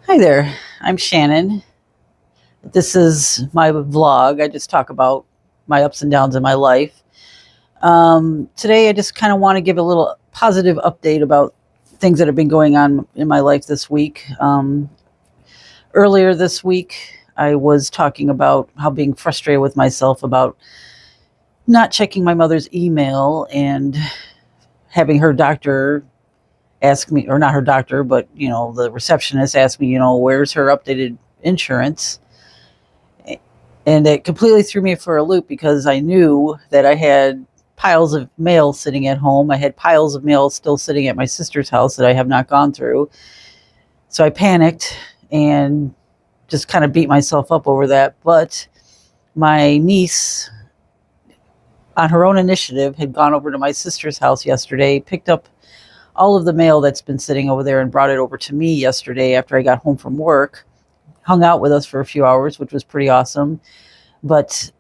Hi there, I'm Shannon. This is my vlog. I just talk about my ups and downs in my life. Today, I just kind of want to give a little positive update about things that have been going on in my life this week. Earlier this week, I was talking about how being frustrated with myself about not checking my mother's email and having her doctor ask me, or not her doctor, but the receptionist asked me, where's her updated insurance. And it completely threw me for a loop because I knew that I had piles of mail sitting at home. I had piles of mail still sitting at my sister's house that I have not gone through. So I panicked and just kind of beat myself up over that. But my niece, on her own initiative, had gone over to my sister's house yesterday, picked up all of the mail that's been sitting over there and brought it over to me yesterday after I got home from work, hung out with us for a few hours, which was pretty awesome. But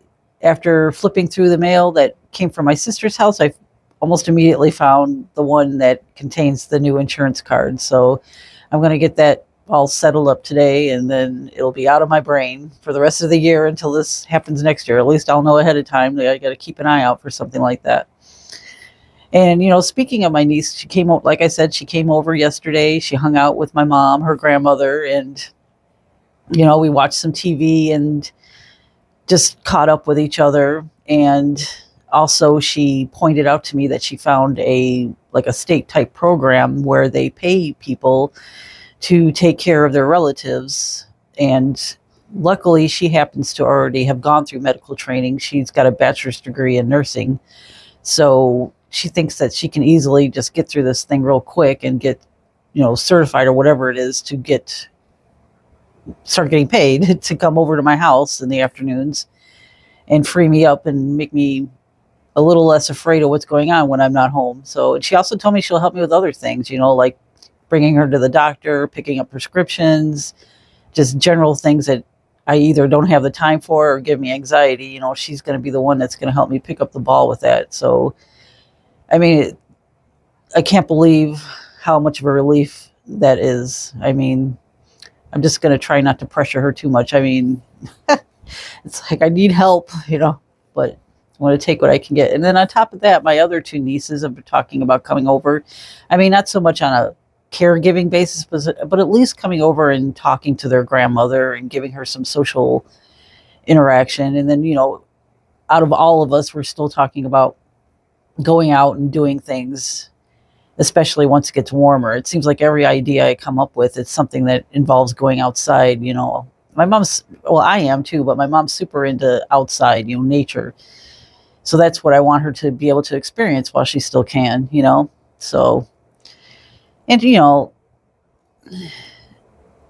after flipping through the mail that came from my sister's house, I almost immediately found the one that contains the new insurance card. So I'm going to get that all settled up today, and then it'll be out of my brain for the rest of the year until this happens next year. At least I'll know ahead of time. I got to keep an eye out for something like that. And, speaking of my niece, she came over, like I said, she came over yesterday. She hung out with my mom, her grandmother, and, we watched some TV and just caught up with each other. And also she pointed out to me that she found a state type program where they pay people to take care of their relatives. And luckily she happens to already have gone through medical training. She's got a bachelor's degree in nursing. So she thinks that she can easily just get through this thing real quick and get, certified or whatever it is to start getting paid to come over to my house in the afternoons and free me up and make me a little less afraid of what's going on when I'm not home. So, and she also told me she'll help me with other things, like bringing her to the doctor, picking up prescriptions, just general things that I either don't have the time for or give me anxiety. She's going to be the one that's going to help me pick up the ball with that. So, I mean, I can't believe how much of a relief that is. I mean, I'm just going to try not to pressure her too much. I mean, it's like I need help, but I want to take what I can get. And then on top of that, my other two nieces have been talking about coming over. I mean, not so much on a caregiving basis, but at least coming over and talking to their grandmother and giving her some social interaction. And then, out of all of us, we're still talking about going out and doing things, especially once it gets warmer. It seems like every idea I come up with, it's something that involves going outside. My mom's, well, I am too, but my mom's super into outside, nature. So that's what I want her to be able to experience while she still can, So, and,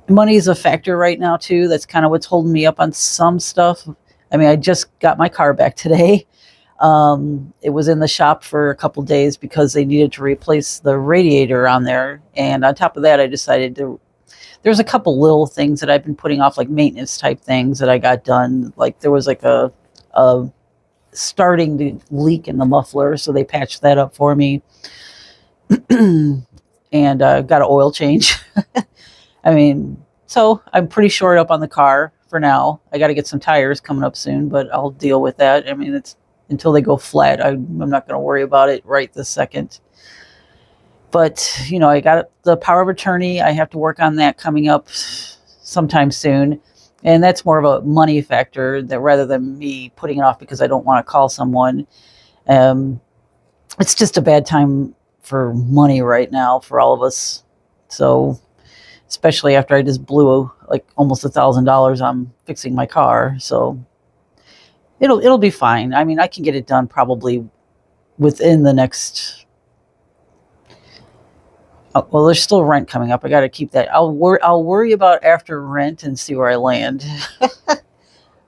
money is a factor right now too. That's kind of what's holding me up on some stuff. I mean, I just got my car back today. It was in the shop for a couple days because they needed to replace the radiator on there. And on top of that, I decided there's a couple little things that I've been putting off, like maintenance type things that I got done. Like there was like a starting to leak in the muffler, so they patched that up for me. And got an oil change. I mean, so I'm pretty short up on the car for now. I got to get some tires coming up soon, but I'll deal with that. I mean, it's until they go flat. I'm not going to worry about it right this second. But, I got the power of attorney. I have to work on that coming up sometime soon. And that's more of a money factor that rather than me putting it off because I don't want to call someone. It's just a bad time for money right now for all of us. So, especially after I just blew like almost $1,000 on fixing my car. So it'll be fine. I mean, I can get it done probably within the next. Oh, well, there's still rent coming up. I got to keep that. I'll worry about after rent and see where I land.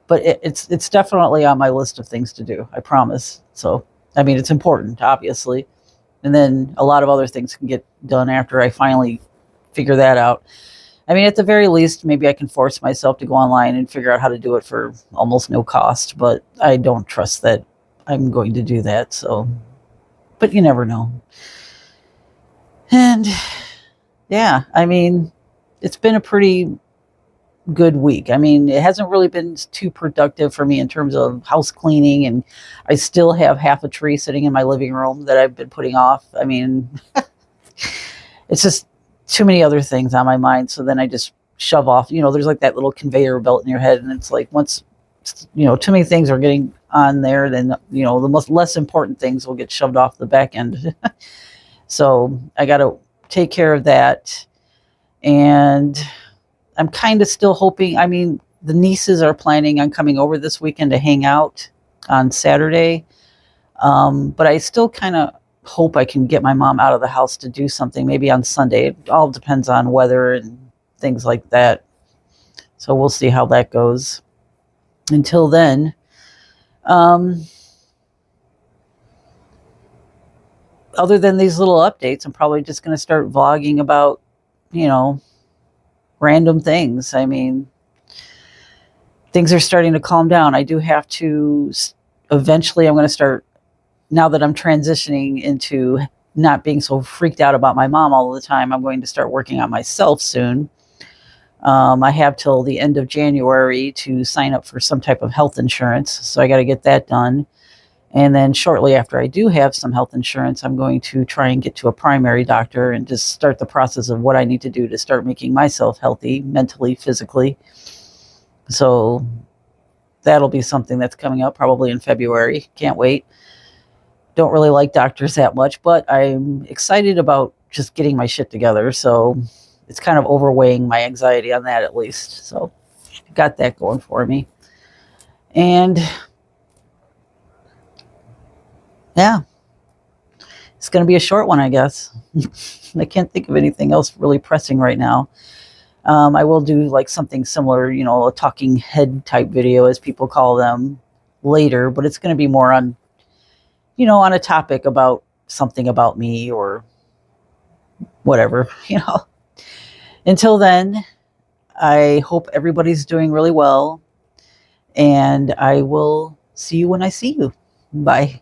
But it's definitely on my list of things to do. I promise. So I mean, it's important, obviously, and then a lot of other things can get done after I finally figure that out. I mean, at the very least, maybe I can force myself to go online and figure out how to do it for almost no cost, but I don't trust that I'm going to do that. So, but you never know. And yeah, I mean, it's been a pretty good week. I mean, it hasn't really been too productive for me in terms of house cleaning, and I still have half a tree sitting in my living room that I've been putting off. I mean, it's just too many other things on my mind. So then I just shove off. There's like that little conveyor belt in your head, and it's like once too many things are getting on there, then the most less important things will get shoved off the back end. So I got to take care of that, and I'm kind of still hoping. I mean, the nieces are planning on coming over this weekend to hang out on Saturday, but I still kind of hope I can get my mom out of the house to do something maybe on Sunday. It all depends on weather and things like that. So we'll see how that goes. Until then, other than these little updates, I'm probably just going to start vlogging about, random things. I mean, things are starting to calm down. I do have to, eventually, I'm going to start, now that I'm transitioning into not being so freaked out about my mom all the time, I'm going to start working on myself soon. I have till the end of January to sign up for some type of health insurance. So I got to get that done. And then shortly after I do have some health insurance, I'm going to try and get to a primary doctor and just start the process of what I need to do to start making myself healthy, mentally, physically. So that'll be something that's coming up probably in February. Can't wait. Don't really like doctors that much, but I'm excited about just getting my shit together. So it's kind of overweighing my anxiety on that, at least. So got that going for me. And yeah, it's going to be a short one, I guess. I can't think of anything else really pressing right now. I will do like something similar, a talking head type video, as people call them, later, but it's going to be more on, on a topic about something about me or whatever. Until then, I hope everybody's doing really well, and I will see you when I see you. Bye.